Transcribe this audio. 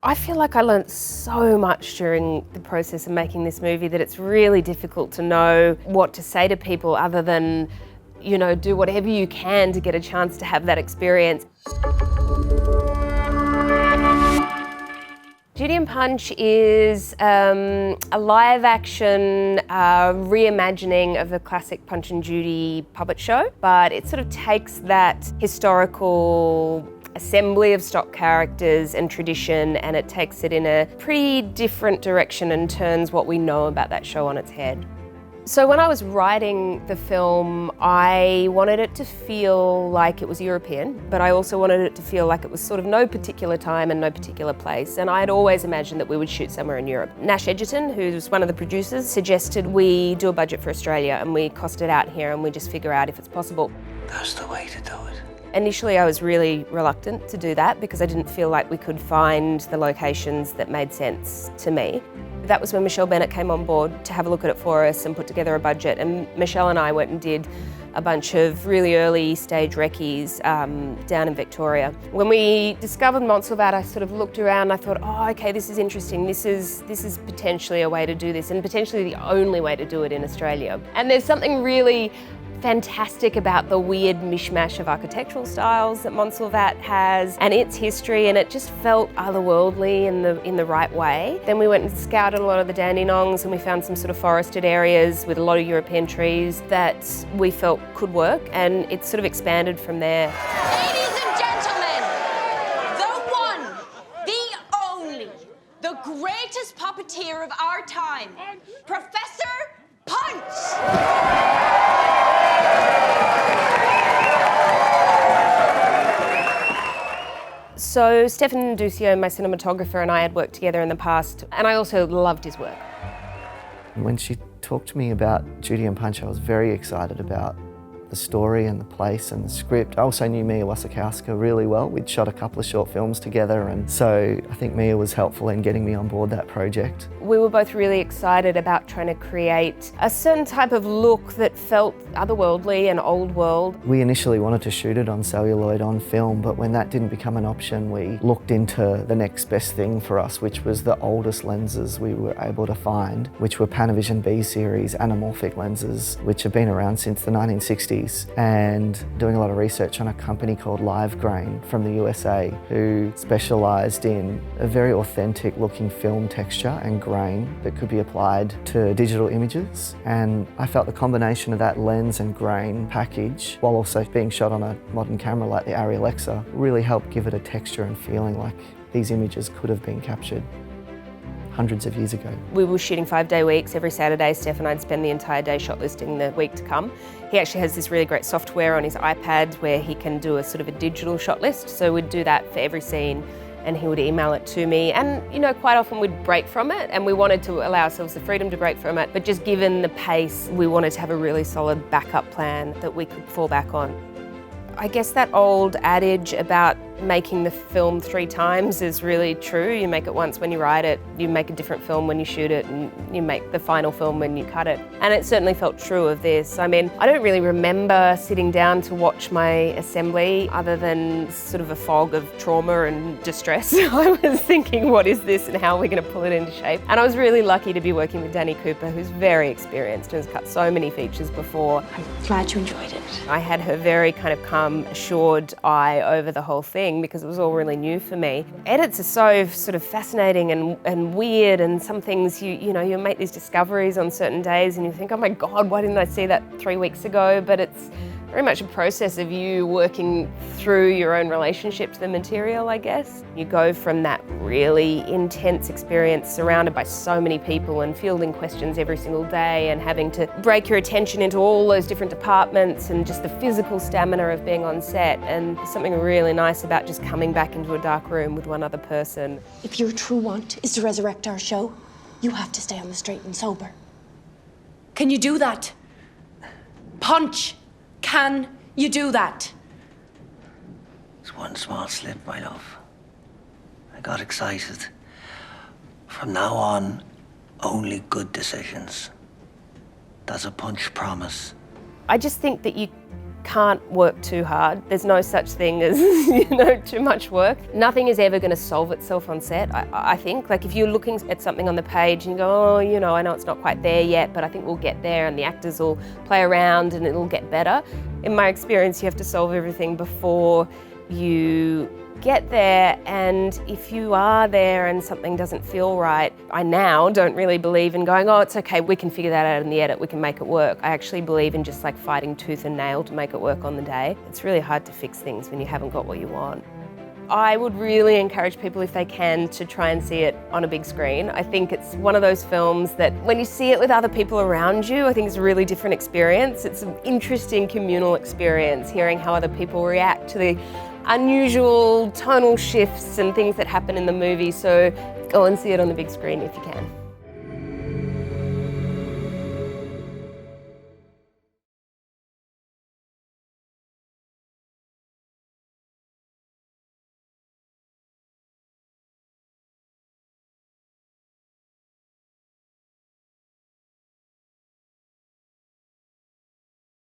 I feel like I learnt so much during the process of making this movie that it's really difficult to know what to say to people other than, you know, do whatever you can to get a chance to have that experience. Judy and Punch is a live-action reimagining of the classic Punch and Judy puppet show, but it sort of takes that historical assembly of stock characters and tradition, and it takes it in a pretty different direction and turns what we know about that show on its head. So when I was writing the film, I wanted it to feel like it was European, but I also wanted it to feel like it was sort of no particular time and no particular place. And I had always imagined that we would shoot somewhere in Europe. Nash Edgerton, who's one of the producers, suggested we do a budget for Australia and we cost it out here and we just figure out if it's possible. That's the way to do it. Initially, I was really reluctant to do that because I didn't feel like we could find the locations that made sense to me. That was when Michelle Bennett came on board to have a look at it for us and put together a budget, and Michelle and I went and did a bunch of really early stage recce's down in Victoria. When we discovered Montsalvat, I sort of looked around and I thought, oh, okay, this is interesting. This is potentially a way to do this, and potentially the only way to do it in Australia. And there's something really fantastic about the weird mishmash of architectural styles that Montsalvat has and its history, and it just felt otherworldly in the right way. Then we went and scouted a lot of the Dandenongs and we found some sort of forested areas with a lot of European trees that we felt could work, and it sort of expanded from there. Ladies and gentlemen, the one, the only, the greatest puppeteer of our time, Professor Punch! So Stefan Duscio, my cinematographer, and I had worked together in the past, and I also loved his work. When she talked to me about Judy and Punch, I was very excited about the story and the place and the script. I also knew Mirrah Foulkes really well. We'd shot a couple of short films together, and so I think Mirrah was helpful in getting me on board that project. We were both really excited about trying to create a certain type of look that felt otherworldly and old world. We initially wanted to shoot it on celluloid on film, but when that didn't become an option, we looked into the next best thing for us, which was the oldest lenses we were able to find, which were Panavision B series anamorphic lenses, which have been around since the 1960s. And doing a lot of research on a company called LiveGrain from the USA, who specialised in a very authentic looking film texture and grain that could be applied to digital images. And I felt the combination of that lens and grain package, while also being shot on a modern camera like the Arri Alexa, really helped give it a texture and feeling like these images could have been captured hundreds of years ago. We were shooting 5-day weeks. Every Saturday, Steph and I'd spend the entire day shot listing the week to come. He actually has this really great software on his iPad where he can do a sort of a digital shot list. So we'd do that for every scene and he would email it to me. And you know, quite often we'd break from it, and we wanted to allow ourselves the freedom to break from it. But just given the pace, we wanted to have a really solid backup plan that we could fall back on. I guess that old adage about making the film 3 times is really true. You make it once when you write it, you make a different film when you shoot it, and you make the final film when you cut it. And it certainly felt true of this. I mean, I don't really remember sitting down to watch my assembly other than sort of a fog of trauma and distress. I was thinking, what is this and how are we going to pull it into shape? And I was really lucky to be working with Dany Cooper, who's very experienced and has cut so many features before. I'm glad you enjoyed it. I had her very kind of calm, assured eye over the whole thing because it was all really new for me. Edits are so sort of fascinating and weird, and some things you make these discoveries on certain days and you think, oh my God, why didn't I see that 3 weeks ago? But it's very much a process of you working through your own relationship to the material, I guess. You go from that really intense experience surrounded by so many people and fielding questions every single day and having to break your attention into all those different departments and just the physical stamina of being on set. And there's something really nice about just coming back into a dark room with one other person. If your true want is to resurrect our show, you have to stay on the straight and sober. Can you do that? Punch! Can you do that? It's one small slip, my love. I got excited. From now on, only good decisions. That's a Punch promise. I just think that you can't work too hard. There's no such thing as, too much work. Nothing is ever going to solve itself on set, I think. Like if you're looking at something on the page and you go, oh, I know it's not quite there yet, but I think we'll get there and the actors will play around and it'll get better. In my experience, you have to solve everything before you get there, and if you are there and something doesn't feel right, I now don't really believe in going, oh, it's okay, we can figure that out in the edit, we can make it work. I actually believe in just like fighting tooth and nail to make it work on the day. It's really hard to fix things when you haven't got what you want. I would really encourage people, if they can, to try and see it on a big screen. I think it's one of those films that when you see it with other people around you, I think it's a really different experience. It's an interesting communal experience, hearing how other people react to the unusual tonal shifts and things that happen in the movie. So go and see it on the big screen if you can.